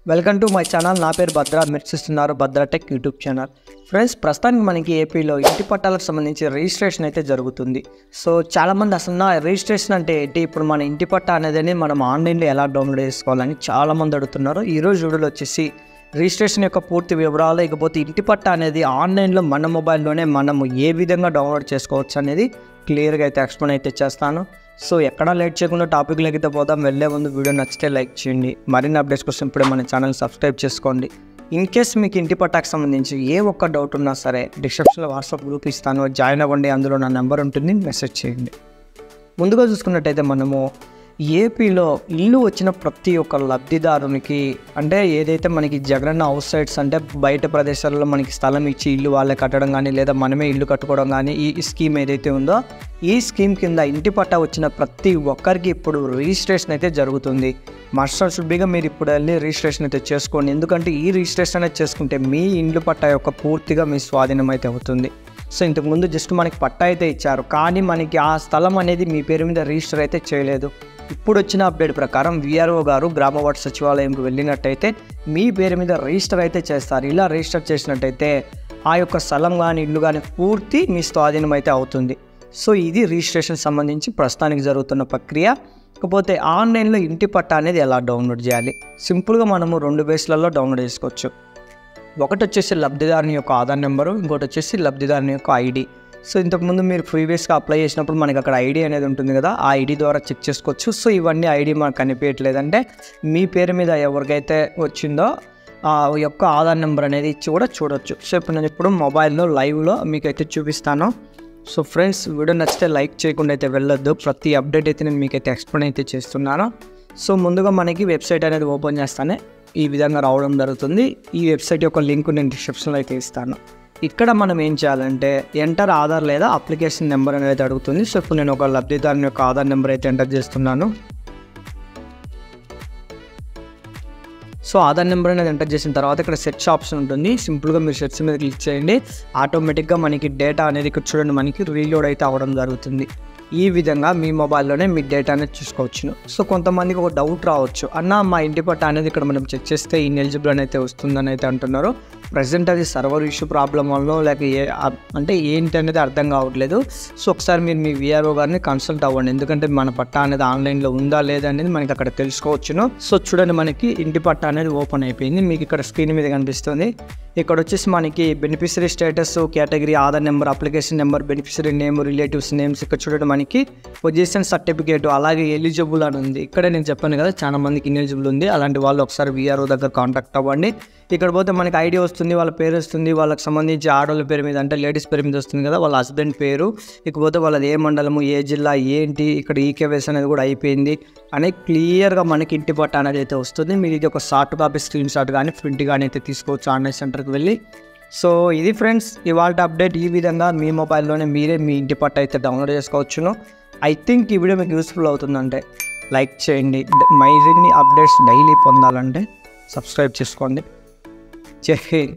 Welcome to my channel. నా పేరు భద్ర. మీరు చూస్తున్నారు భద్ర టెక్ యూట్యూబ్ ఛానల్. ఫ్రెండ్స్, ప్రస్తుతానికి మనకి ఏపీలో ఇంటి పట్టాలకు సంబంధించి రిజిస్ట్రేషన్ అయితే జరుగుతుంది. సో చాలామంది అసలు రిజిస్ట్రేషన్ అంటే ఏంటి, ఇప్పుడు మన ఇంటి పట్టా అనేది మనం ఆన్లైన్లో ఎలా డౌన్లోడ్ చేసుకోవాలని చాలామంది అడుగుతున్నారు. ఈరోజు వీడియోలో వచ్చేసి రిజిస్ట్రేషన్ యొక్క పూర్తి వివరాలు, ఇకపోతే ఇంటి పట్టా అనేది ఆన్లైన్లో మన మొబైల్లోనే మనము ఏ విధంగా డౌన్లోడ్ చేసుకోవచ్చు అనేది క్లియర్గా అయితే ఎక్స్ప్లెయిన్ అయితే చేస్తాను. సో ఎక్కడా లేట్ చేయకుండా టాపిక్లోకి అయితే పోదాం. వెళ్ళే ముందు వీడియో నచ్చితే లైక్ చేయండి. మరిన్ని అప్డేట్స్ కోసం ఇప్పుడే మన ఛానల్ సబ్స్క్రైబ్ చేసుకోండి. ఇన్ కేస్ మీకు ఇంటి పట్టాకు సంబంధించి ఏ ఒక్క డౌట్ ఉన్నా సరే డిస్క్రిప్షన్లో వాట్సాప్ గ్రూప్ ఇస్తాను, జాయిన్ అవ్వండి. అందులో నా నెంబర్ ఉంటుంది, మెసేజ్ చేయండి. ముందుగా చూసుకున్నట్టయితే మనము ఏపీలో ఇల్లు వచ్చిన ప్రతి ఒక్క లబ్ధిదారునికి, అంటే ఏదైతే మనకి జగనన్న హౌస్ సైట్స్ అంటే బయట ప్రదేశాలలో మనకి స్థలం ఇచ్చి ఇల్లు వాళ్ళే కట్టడం కానీ లేదా మనమే ఇల్లు కట్టుకోవడం కానీ ఈ స్కీమ్ ఏదైతే ఉందో ఈ స్కీమ్ కింద ఇంటి పట్టా వచ్చిన ప్రతి ఒక్కరికి ఇప్పుడు రిజిస్ట్రేషన్ అయితే జరుగుతుంది. మస్ట్ షుడ్బీగా మీరు ఇప్పుడు వెళ్ళి రిజిస్ట్రేషన్ అయితే చేసుకోండి. ఎందుకంటే ఈ రిజిస్ట్రేషన్ అయితే చేసుకుంటే మీ ఇండ్లు పట్టా యొక్క పూర్తిగా మీ స్వాధీనం అయితే అవుతుంది. సో ఇంతకుముందు జస్ట్ మనకి పట్టా అయితే ఇచ్చారు, కానీ మనకి ఆ స్థలం అనేది మీ పేరు మీద రిజిస్టర్ అయితే చేయలేదు. ఇప్పుడు వచ్చిన అప్డేట్ ప్రకారం విఆర్ఓ గారు గ్రామ వార్డు సచివాలయంకి వెళ్ళినట్టయితే మీ పేరు మీద రిజిస్టర్ అయితే చేస్తారు. ఇలా రిజిస్టర్ చేసినట్టయితే ఆ యొక్క స్థలం కానీ ఇల్లు కానీ పూర్తి మీ స్వాధీనం అయితే అవుతుంది. సో ఇది రిజిస్ట్రేషన్ సంబంధించి ప్రస్తుతానికి జరుగుతున్న ప్రక్రియ. కాకపోతే ఆన్లైన్లో ఇంటి పట్టా అనేది ఎలా డౌన్లోడ్ చేయాలి, సింపుల్గా మనము 2 బేస్లలో డౌన్లోడ్ చేసుకోవచ్చు. ఒకటి వచ్చేసి లబ్ధిదారుని యొక్క ఆధార్ నెంబరు, ఇంకోటి వచ్చేసి లబ్ధిదారుని యొక్క ఐడి. సో ఇంతకుముందు మీరు ప్రీవియస్గా అప్లై చేసినప్పుడు మనకి అక్కడ ఐడి అనేది ఉంటుంది కదా, ఆ ఐడి ద్వారా చెక్ చేసుకోవచ్చు. సో ఇవన్నీ ఐడి మనకు కనిపించట్లేదంటే మీ పేరు మీద ఎవరికైతే వచ్చిందో ఆ యొక్క ఆధార్ నెంబర్ అనేది ఇచ్చి కూడా చూడొచ్చు. సో ఇప్పుడు నేను మొబైల్లో లైవ్లో మీకైతే చూపిస్తాను. సో ఫ్రెండ్స్, వీడియో నచ్చితే లైక్ చేయకుండా అయితే వెళ్ళొద్దు. ప్రతి అప్డేట్ అయితే నేను మీకైతే ఎక్స్ప్లెయిన్ అయితే చేస్తున్నాను. సో ముందుగా మనకి వెబ్సైట్ అనేది ఓపెన్ చేస్తానే ఈ విధంగా రావడం జరుగుతుంది. ఈ వెబ్సైట్ యొక్క లింక్ నేను డిస్క్రిప్షన్లో అయితే ఇస్తాను. ఇక్కడ మనం ఏం చేయాలంటే ఎంటర్ ఆధార్ లేదా అప్లికేషన్ నెంబర్ అనేది అడుగుతుంది. సో ఇప్పుడు నేను ఒక లబ్ధిదారుని యొక్క ఆధార్ నెంబర్ అయితే ఎంటర్ చేస్తున్నాను. సో ఆధార్ నెంబర్ అనేది ఎంటర్ చేసిన తర్వాత ఇక్కడ సెర్చ్ ఆప్షన్ ఉంటుంది. సింపుల్గా మీరు సెర్చ్ మీద క్లిక్ చేయండి. ఆటోమేటిక్గా మనకి డేటా అనేది ఇక్కడ చూడండి మనకి రీలోడ్ అయితే అవ్వడం జరుగుతుంది. ఈ విధంగా మీ మొబైల్లోనే మీ డేటా అనేది చూసుకోవచ్చును. సో కొంతమందికి ఒక డౌట్ రావచ్చు, అన్న మా ఇంటి పట్టా అనేది ఇక్కడ మనం చెక్ చేస్తే ఇన్ఎలిజిబుల్ అని అయితే వస్తుందని అయితే అంటున్నారు. ప్రజెంట్ అది సర్వర్ ఇష్యూ ప్రాబ్లం వల్ల లేక అంటే ఏంటి అనేది అర్థం కావట్లేదు. సో ఒకసారి మీరు మీ విఆర్ఓ గారిని కన్సల్ట్ అవ్వండి, ఎందుకంటే మన పట్టా అనేది ఆన్లైన్లో ఉందా లేదా అనేది మనకి అక్కడ తెలుసుకోవచ్చును. సో చూడండి మనకి ఇంటి పట్టా అనేది ఓపెన్ అయిపోయింది. మీకు ఇక్కడ స్క్రీన్ మీద కనిపిస్తుంది. ఇక్కడ వచ్చేసి మనకి beneficiary status, category, Aadhaar number, application number, beneficiary name, relatives names. ఇక్కడ చూడండి మనకి పొజిషన్ సర్టిఫికేట్, అలాగే ఎలిజిబుల్ అని ఉంది. ఇక్కడే నేను చెప్పాను కదా చాలా మందికి ఇన్ఎలిజిబుల్ ఉంది. అలాంటి వాళ్ళు ఒకసారి విఆర్ఓ దగ్గర కాంటాక్ట్ అవ్వండి. ఇక్కడ పోతే మనకి ఐడి వస్తుంది, వాళ్ళ పేరు వస్తుంది, వాళ్ళకి సంబంధించి ఆడవాళ్ళ పేరు మీద అంటే లేడీస్ పేరు మీద వస్తుంది కదా, వాళ్ళ హస్బెండ్ పేరు, ఇకపోతే వాళ్ళది ఏ మండలము, ఏ జిల్లా, ఏంటి, ఇక్కడ ఈకేవైసీ అనేది కూడా అయిపోయింది అని క్లియర్గా మనకి ఇంటి పట్టా అనేది అయితే వస్తుంది. మీరు ఇది ఒక సాఫ్ట్ కాపీ స్క్రీన్ షాట్ కానీ ప్రింట్ కానీ అయితే తీసుకోవచ్చు ఆన్లైన్ సెంటర్కి వెళ్ళి. సో ఇది ఫ్రెండ్స్ ఇవాళ అప్డేట్. ఈ విధంగా మీ మొబైల్లోనే మీరే మీ ఇంటి పట్టా అయితే డౌన్లోడ్ చేసుకోవచ్చును. ఐ థింక్ ఈ వీడియో మీకు యూస్ఫుల్ అవుతుందంటే లైక్ చేయండి. మరిన్ని అప్డేట్స్ డైలీ పొందాలంటే సబ్స్క్రైబ్ చేసుకోండి. జై హింద్.